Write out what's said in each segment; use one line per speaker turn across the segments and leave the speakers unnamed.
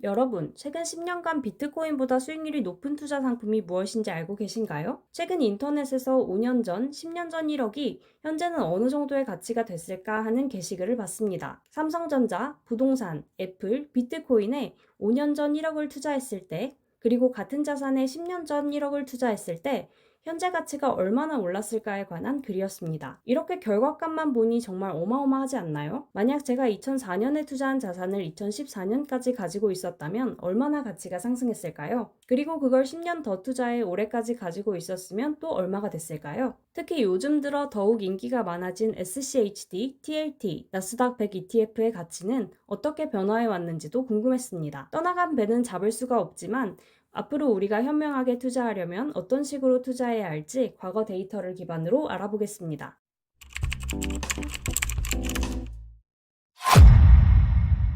여러분, 최근 10년간 비트코인보다 수익률이 높은 투자 상품이 무엇인지 알고 계신가요? 최근 인터넷에서 5년 전, 10년 전 1억이 현재는 어느 정도의 가치가 됐을까 하는 게시글을 봤습니다. 삼성전자, 부동산, 애플, 비트코인에 5년 전 1억을 투자했을 때, 그리고 같은 자산에 10년 전 1억을 투자했을 때, 현재 가치가 얼마나 올랐을까에 관한 글이었습니다. 이렇게 결과값만 보니 정말 어마어마하지 않나요? 만약 제가 2004년에 투자한 자산을 2014년까지 가지고 있었다면 얼마나 가치가 상승했을까요? 그리고 그걸 10년 더 투자해 올해까지 가지고 있었으면 또 얼마가 됐을까요? 특히 요즘 들어 더욱 인기가 많아진 SCHD, TLT, 나스닥 100 ETF의 가치는 어떻게 변화해 왔는지도 궁금했습니다. 떠나간 배는 잡을 수가 없지만 앞으로 우리가 현명하게 투자하려면 어떤 식으로 투자해야 할지 과거 데이터를 기반으로 알아보겠습니다.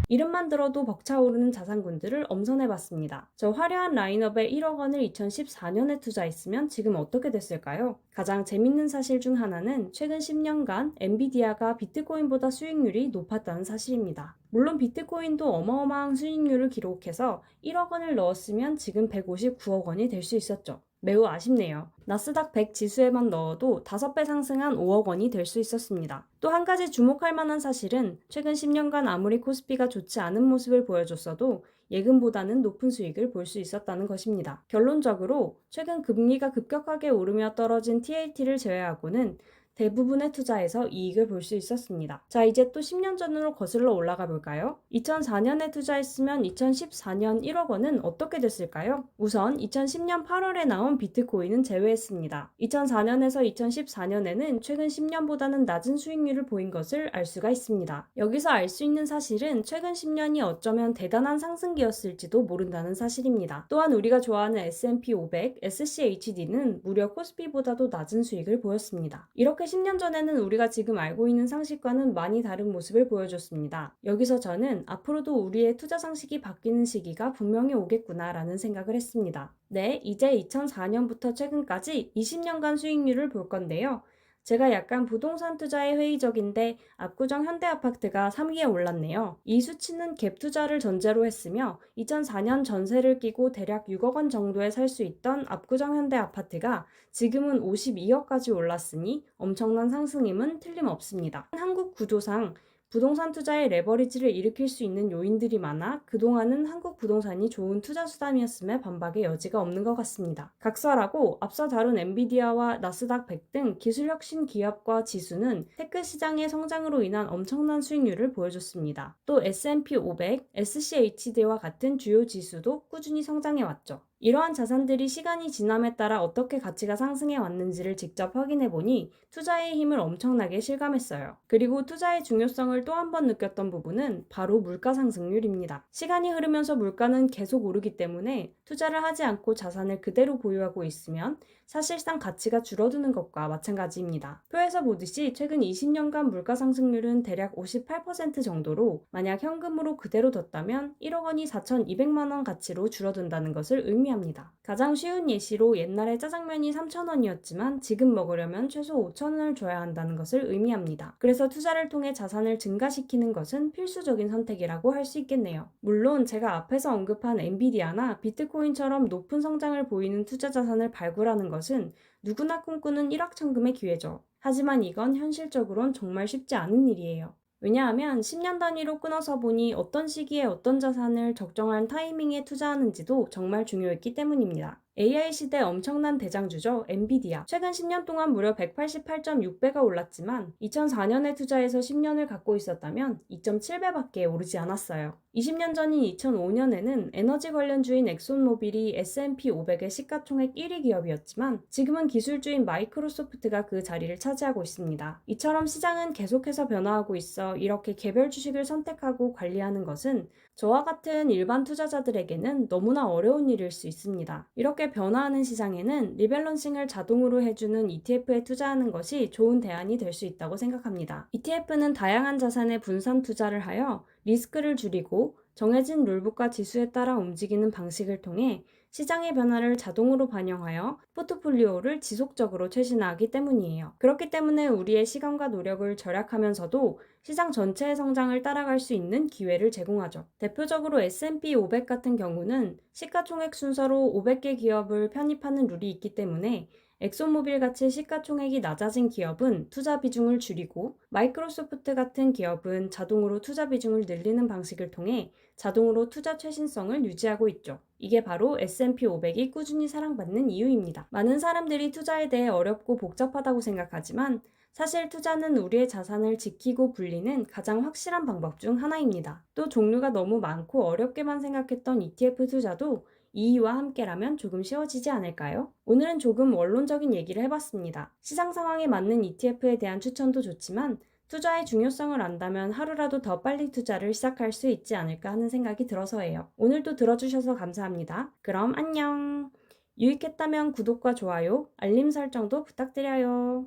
이름만 들어도 벅차오르는 자산군들을 엄선해봤습니다. 저 화려한 라인업에 1억 원을 2014년에 투자했으면 지금 어떻게 됐을까요? 가장 재밌는 사실 중 하나는 최근 10년간 엔비디아가 비트코인보다 수익률이 높았다는 사실입니다. 물론 비트코인도 어마어마한 수익률을 기록해서 1억 원을 넣었으면 지금 159억 원이 될 수 있었죠. 매우 아쉽네요. 나스닥 100 지수에만 넣어도 5배 상승한 5억 원이 될 수 있었습니다. 또 한 가지 주목할 만한 사실은 최근 10년간 아무리 코스피가 좋지 않은 모습을 보여줬어도 예금보다는 높은 수익을 볼 수 있었다는 것입니다. 결론적으로 최근 금리가 급격하게 오르며 떨어진 TLT를 제외하고는 대부분의 투자에서 이익을 볼 수 있었습니다. 자, 이제 또 10년 전으로 거슬러 올라가 볼까요? 2004년에 투자했으면 2014년 1억 원은 어떻게 됐을까요? 우선 2010년 8월에 나온 비트코인은 제외했습니다. 2004년에서 2014년에는 최근 10년보다는 낮은 수익률을 보인 것을 알 수가 있습니다. 여기서 알 수 있는 사실은 최근 10년이 어쩌면 대단한 상승기였을지도 모른다는 사실입니다. 또한 우리가 좋아하는 S&P 500, SCHD는 무려 코스피보다도 낮은 수익을 보였습니다. 이렇게 10년 전에는 우리가 지금 알고 있는 상식과는 많이 다른 모습을 보여줬습니다. 여기서 저는 앞으로도 우리의 투자 상식이 바뀌는 시기가 분명히 오겠구나라는 생각을 했습니다. 네, 이제 2004년부터 최근까지 20년간 수익률을 볼 건데요. 제가 약간 부동산 투자에 회의적인데 압구정 현대아파트가 3위에 올랐네요. 이 수치는 갭 투자를 전제로 했으며 2004년 전세를 끼고 대략 6억 원 정도에 살 수 있던 압구정 현대아파트가 지금은 52억까지 올랐으니 엄청난 상승임은 틀림없습니다. 한국 구조상 부동산 투자의 레버리지를 일으킬 수 있는 요인들이 많아 그동안은 한국 부동산이 좋은 투자 수단이었음에 반박의 여지가 없는 것 같습니다. 각설하고 앞서 다룬 엔비디아와 나스닥 100 등 기술 혁신 기업과 지수는 테크 시장의 성장으로 인한 엄청난 수익률을 보여줬습니다. 또 S&P 500, SCHD와 같은 주요 지수도 꾸준히 성장해왔죠. 이러한 자산들이 시간이 지남에 따라 어떻게 가치가 상승해 왔는지를 직접 확인해 보니 투자의 힘을 엄청나게 실감했어요. 그리고 투자의 중요성을 또 한 번 느꼈던 부분은 바로 물가 상승률입니다. 시간이 흐르면서 물가는 계속 오르기 때문에 투자를 하지 않고 자산을 그대로 보유하고 있으면 사실상 가치가 줄어드는 것과 마찬가지입니다. 표에서 보듯이 최근 20년간 물가 상승률은 대략 58% 정도로 만약 현금으로 그대로 뒀다면 1억 원이 4,200만 원 가치로 줄어든다는 것을 의미합니다. 가장 쉬운 예시로 옛날에 짜장면이 3,000원이었지만 지금 먹으려면 최소 5,000원을 줘야 한다는 것을 의미합니다. 그래서 투자를 통해 자산을 증가시키는 것은 필수적인 선택이라고 할 수 있겠네요. 물론 제가 앞에서 언급한 엔비디아나 비트코인처럼 높은 성장을 보이는 투자 자산을 발굴하는 것은 누구나 꿈꾸는 일확천금의 기회죠. 하지만 이건 현실적으론 정말 쉽지 않은 일이에요. 왜냐하면 10년 단위로 끊어서 보니 어떤 시기에 어떤 자산을 적정한 타이밍에 투자하는지도 정말 중요했기 때문입니다. AI 시대 엄청난 대장주죠. 엔비디아. 최근 10년 동안 무려 188.6배가 올랐지만 2004년에 투자해서 10년을 갖고 있었다면 2.7배밖에 오르지 않았어요. 20년 전인 2005년에는 에너지 관련주인 엑손모빌이 S&P 500의 시가총액 1위 기업이었지만 지금은 기술주인 마이크로소프트가 그 자리를 차지하고 있습니다. 이처럼 시장은 계속해서 변화하고 있어 이렇게 개별 주식을 선택하고 관리하는 것은 저와 같은 일반 투자자들에게는 너무나 어려운 일일 수 있습니다. 이렇게 변화하는 시장에는 리밸런싱을 자동으로 해주는 ETF에 투자하는 것이 좋은 대안이 될 수 있다고 생각합니다. ETF는 다양한 자산에 분산 투자를 하여 리스크를 줄이고 정해진 룰북과 지수에 따라 움직이는 방식을 통해 시장의 변화를 자동으로 반영하여 포트폴리오를 지속적으로 최신화하기 때문이에요. 그렇기 때문에 우리의 시간과 노력을 절약하면서도 시장 전체의 성장을 따라갈 수 있는 기회를 제공하죠. 대표적으로 S&P 500 같은 경우는 시가총액 순서로 500개 기업을 편입하는 룰이 있기 때문에 엑소모빌 같이 시가총액이 낮아진 기업은 투자 비중을 줄이고 마이크로소프트 같은 기업은 자동으로 투자 비중을 늘리는 방식을 통해 자동으로 투자 최신성을 유지하고 있죠. 이게 바로 S&P 500이 꾸준히 사랑받는 이유입니다. 많은 사람들이 투자에 대해 어렵고 복잡하다고 생각하지만 사실 투자는 우리의 자산을 지키고 불리는 가장 확실한 방법 중 하나입니다. 또 종류가 너무 많고 어렵게만 생각했던 ETF 투자도 이와 함께라면 조금 쉬워지지 않을까요? 오늘은 조금 원론적인 얘기를 해봤습니다. 시장 상황에 맞는 ETF에 대한 추천도 좋지만 투자의 중요성을 안다면 하루라도 더 빨리 투자를 시작할 수 있지 않을까 하는 생각이 들어서예요. 오늘도 들어주셔서 감사합니다. 그럼 안녕! 유익했다면 구독과 좋아요, 알림 설정도 부탁드려요.